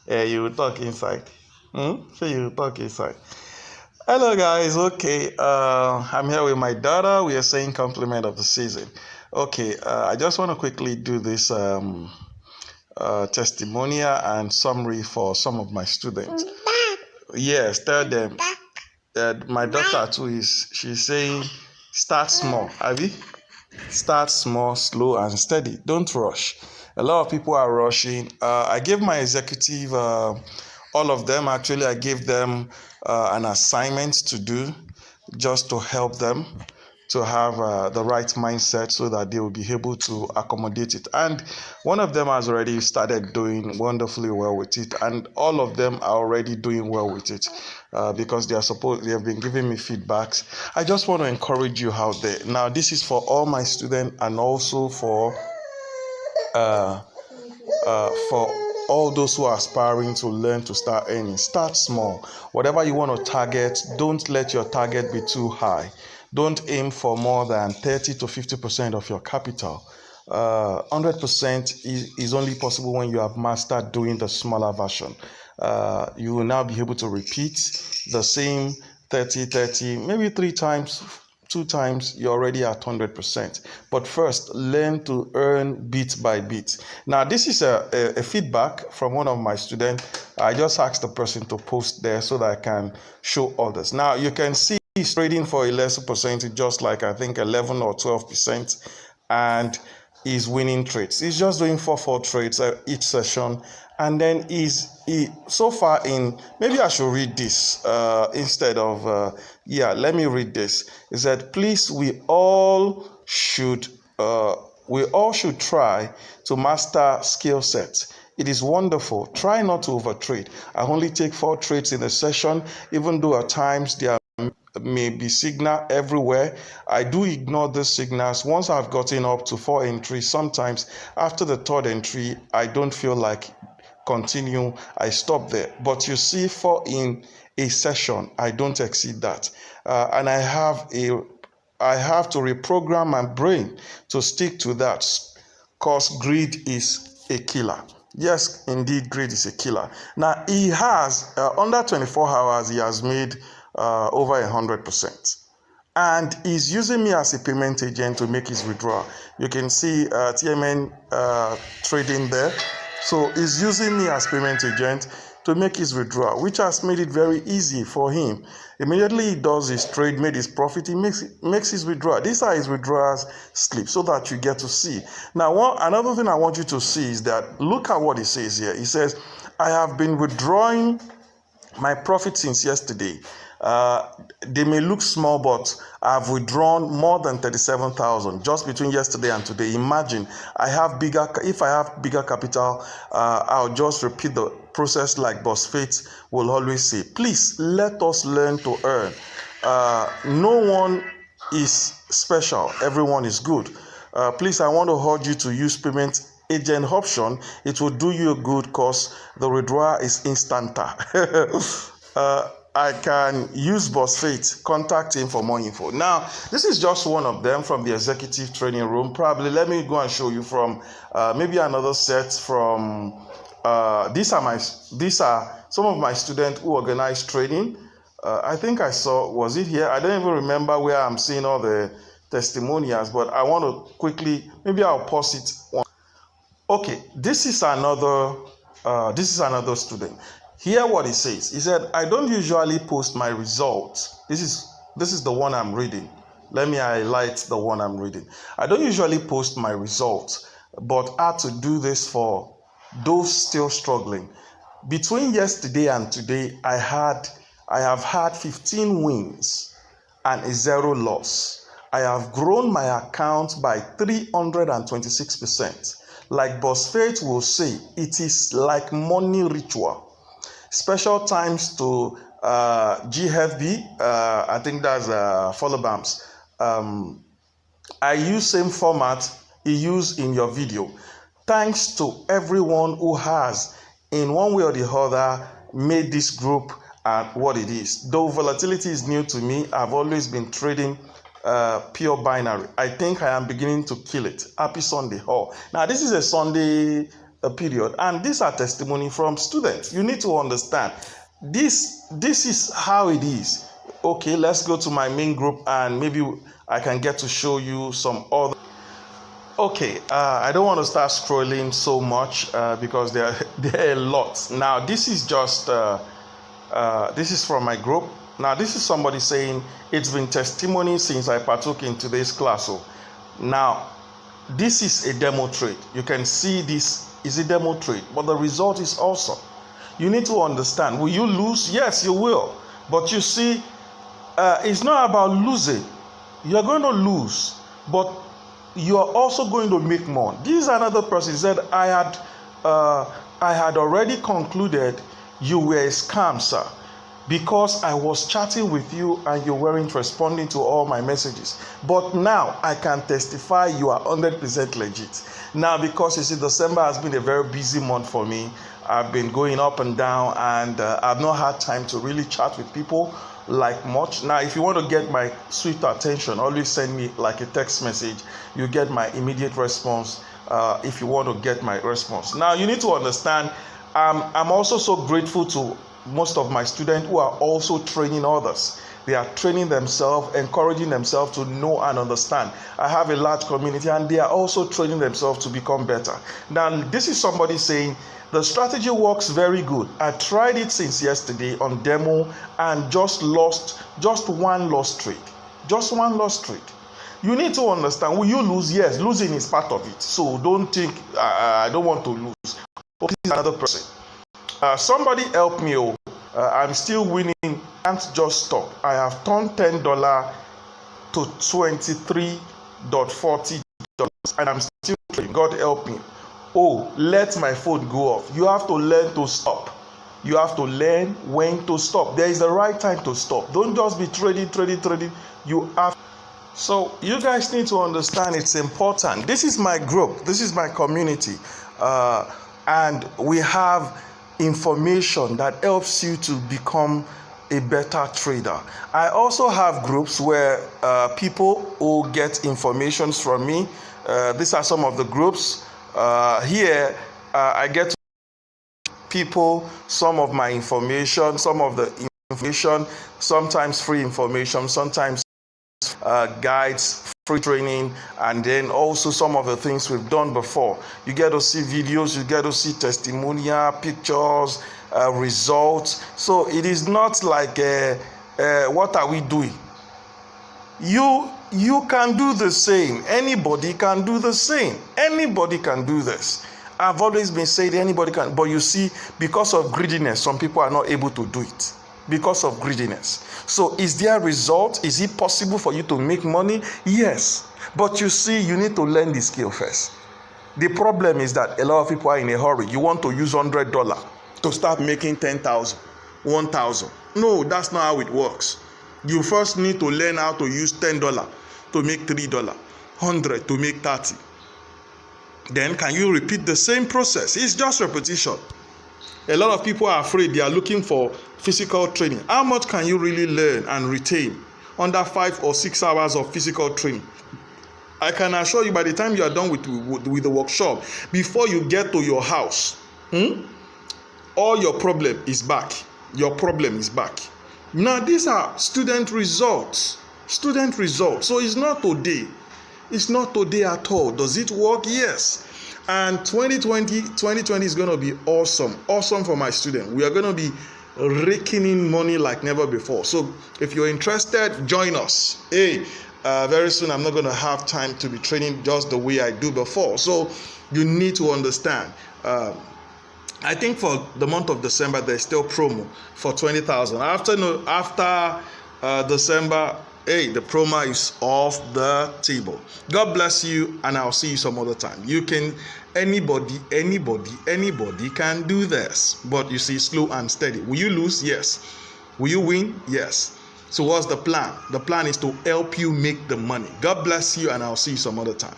You will talk inside. So you will talk inside. Hello guys. Okay, I'm here with my daughter. We are saying compliment of the season. Okay, I just want to quickly do this testimonial and summary for some of my students. Yes, tell them that my daughter too she's saying start small, Abby. Start small, slow, and steady. Don't rush. A lot of people are rushing. I gave my executive, all of them actually, I gave them an assignment to do just to help them to have the right mindset so that they will be able to accommodate it. And one of them has already started doing wonderfully well with it, and all of them are already doing well with it because they have been giving me feedbacks. I just want to encourage you out there. Now, this is for all my students and also for all those who are aspiring to learn to start earning. Start small. Whatever you want to target, don't let your target be too high. Don't aim for more than 30 to 50% of your capital. 100% is only possible when you have mastered doing the smaller version. You will now be able to repeat the same 30, maybe 3 times, 2 times, you're already at 100%. But first, learn to earn bit by bit. Now, this is a feedback from one of my students. I just asked the person to post there so that I can show others. Now, you can see he's trading for a lesser percentage, just like I think 11 or 12%, and he's winning trades. He's just doing 4 trades each session, and then so far in, maybe I should read this instead of let me read this. It said, please, we all should try to master skill sets. It is wonderful. Try not to overtrade. I only take 4 trades in a session, even though at times there may be signal everywhere. I do ignore the signals. Once I've gotten up to 4 entries, sometimes after the 3rd entry, I don't feel like continue, I stop there. But you see, 4 in a session, I don't exceed that, and I have to reprogram my brain to stick to that, because greed is a killer. Yes, indeed, greed is a killer. Now, he has under 24 hours, he has made over 100%. And he's using me as a payment agent to make his withdrawal. You can see TMN trading there. So he's using me as payment agent to make his withdrawal, which has made it very easy for him. Immediately he does his trade, made his profit, he makes his withdrawal. These are his withdrawals slip so that you get to see. Now, another thing I want you to see is that, look at what he says here. He says, I have been withdrawing my profit since yesterday. They may look small, but I've withdrawn more than 37,000 just between yesterday and today. Imagine, if I have bigger capital, I'll just repeat the process like Boss Faith will always say. Please, let us learn to earn. No one is special. Everyone is good. Please, I want to urge you to use payment agent option. It will do you good because the withdrawal is instant. I can use Boss Faith. Contact him for more info. Now, this is just one of them from the executive training room. Probably let me go and show you from maybe another set from these are some of my students who organize training. I think I saw, was it here? I don't even remember where I'm seeing all the testimonials, but I want to quickly, maybe I'll pause it. Okay, this is another student. Hear what he says. He said, I don't usually post my results. This is the one I'm reading. Let me highlight the one I'm reading. I don't usually post my results, but I had to do this for those still struggling. Between yesterday and today, I have had 15 wins and a 0 loss. I have grown my account by 326%. Like Boss Faith will say, it is like money ritual. Special times to GFB, I think that's follow bumps. I use same format you use in your video. Thanks to everyone who has, in one way or the other, made this group what it is. Though volatility is new to me, I've always been trading pure binary. I think I am beginning to kill it. Happy Sunday all. Now, this is a Sunday period. And these are testimony from students. You need to understand this is how it is. Okay, let's go to my main group and maybe I can get to show you some other. Okay, I don't want to start scrolling so much because there are a lot. Now, this is just this is from my group. Now, this is somebody saying it's been testimony since I partook in today's class. So now, this is a demo trade. You can see this is a demo trade, but the result is awesome. You need to understand. Will you lose? Yes, you will. But you see, it's not about losing. You're going to lose, but you are also going to make more. This is another person said, I had already concluded you were a scam, sir, because I was chatting with you and you weren't responding to all my messages. But now I can testify you are 100% legit. Now, because you see, December has been a very busy month for me. I've been going up and down, and I've not had time to really chat with people like much. Now, if you want to get my swift attention, always send me like a text message. You get my immediate response if you want to get my response. Now, you need to understand, I'm also so grateful to most of my students who are also training others. They are training themselves, encouraging themselves to know and understand. I have a large community, and they are also training themselves to become better. Now, this is somebody saying, the strategy works very good. I tried it since yesterday on demo and just one lost trade. Just one lost trade. You need to understand, will you lose? Yes, losing is part of it. So don't think, I don't want to lose. This is another person. Somebody help me. I'm still winning. Can't just stop. I have turned $10 to $23.40 and I'm still trading. God help me. Oh, let my phone go off. You have to learn to stop. You have to learn when to stop. There is the right time to stop. Don't just be trading. You have. So you guys need to understand it's important. This is my group. This is my community. And we have information that helps you to become a better trader. I also have groups where people who get information from me. These are some of the groups. Here, I get people some of my information, some of the information, sometimes free information, sometimes guides, free training, and then also some of the things we've done before. You get to see videos, you get to see testimonial, pictures, results. So it is not like, what are we doing? You can do the same. Anybody can do the same. Anybody can do this. I've always been saying anybody can, but you see, because of greediness, some people are not able to do it. Because of greediness. So is there a result? Is it possible for you to make money? Yes. But you see, you need to learn the skill first. The problem is that a lot of people are in a hurry. You want to use $100 to start making 10,000, 1,000. No, that's not how it works. You first need to learn how to use $10 to make $3, 100 to make 30. Then can you repeat the same process? It's just repetition. A lot of people are afraid. They are looking for physical training. How much can you really learn and retain under 5 or 6 hours of physical training? I can assure you, by the time you are done with the workshop, before you get to your house, all your problem is back. Your problem is back. Now, these are student results. Student results. So it's not today. It's not today at all. Does it work? Yes. And 2020 is going to be awesome. Awesome for my student. We are going to be raking in money like never before. So if you're interested, join us. Hey, very soon I'm not going to have time to be training just the way I do before. So you need to understand. I think for the month of December, there's still promo for 20,000. After December, hey, the promo is off the table. God bless you, and I'll see you some other time. You can, anybody can do this. But you see, slow and steady. Will you lose? Yes. Will you win? Yes. So what's the plan? The plan is to help you make the money. God bless you, and I'll see you some other time.